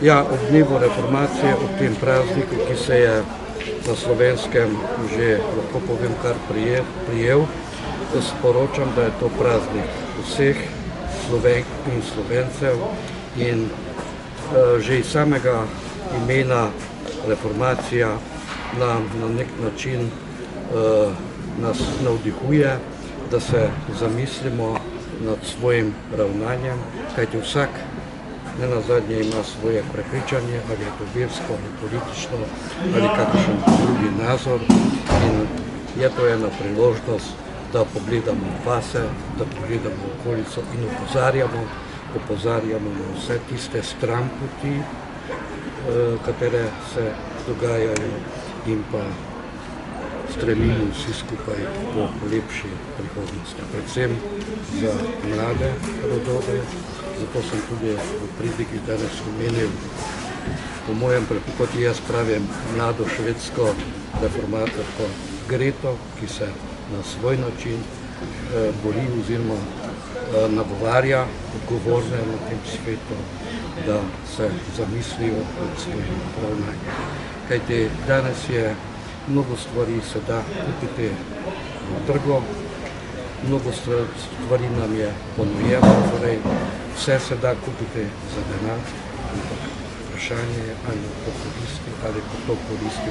Ja, ob dnevu reformacije, ob tem prazniku, ki se je na Slovenskem že, lahko povem, kar prijel, sporočam, da je to praznik vseh Slovenk in Slovencev in že iz samega imena reformacija nam na nek način nas navdihuje, da se zamislimo nad svojim ravnanjem, kajti vsak nenazadnje ima svoje prepričanje, ali je to versko, ali politično, ali kakšen drugi nazor. In je to ena priložnost, da pogledamo vase, da pogledamo okolico in opozarjamo na vse tiste stranpoti, katere se dogajajo, in pa stremimo vsi skupaj po lepši prihodnosti, predvsem za mlade rodove. Zato sem tudi v pridigi danes omenil, po mojem, kot jaz pravim, mlado švedsko reformatorko Greto, ki se na svoj način bori oziroma nagovarja odgovorne na tem svetu, da se zamislijo nad svojim ravnanjem. Kajti danes je mnogo stvari se da kupiti na trgu, mnogo stvari nam je ponujeno, torej vse se da kupiti za denar, ampak vprašanje je, ali to koristi, ali to koristi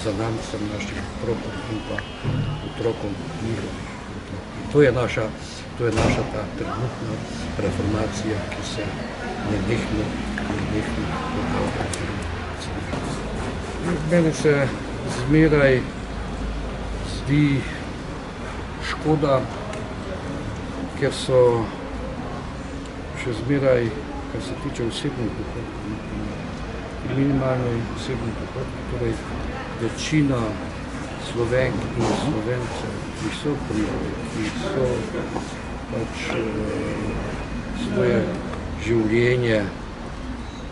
za namcem naših otrokom in pa otrokom njihovih otrok. To je naša ta trenutna reformacija, ki se nenehno dogaja. Meni se zmeraj zdi škoda, ker so še zmeraj, kar se tiče osebnih dohodkov, minimalni osebni dohodki, torej večina Slovenk in Slovencev, ki so prijavili, ki so pač svoje življenje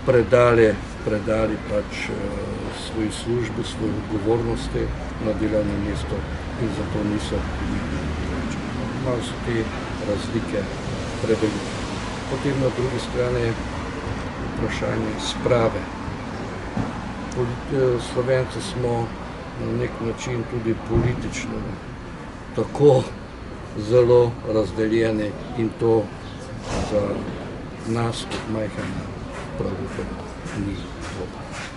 predali pač svoji službi, svoje odgovornosti na delovnem mestu in zato niso primerne plačane. Malo so te razlike prevelike. Potem na drugi strani vprašanje sprave. Slovenci smo na nek način tudi politično tako zelo razdeljeni in to za nas kot majhen pravzaprav ni dobro.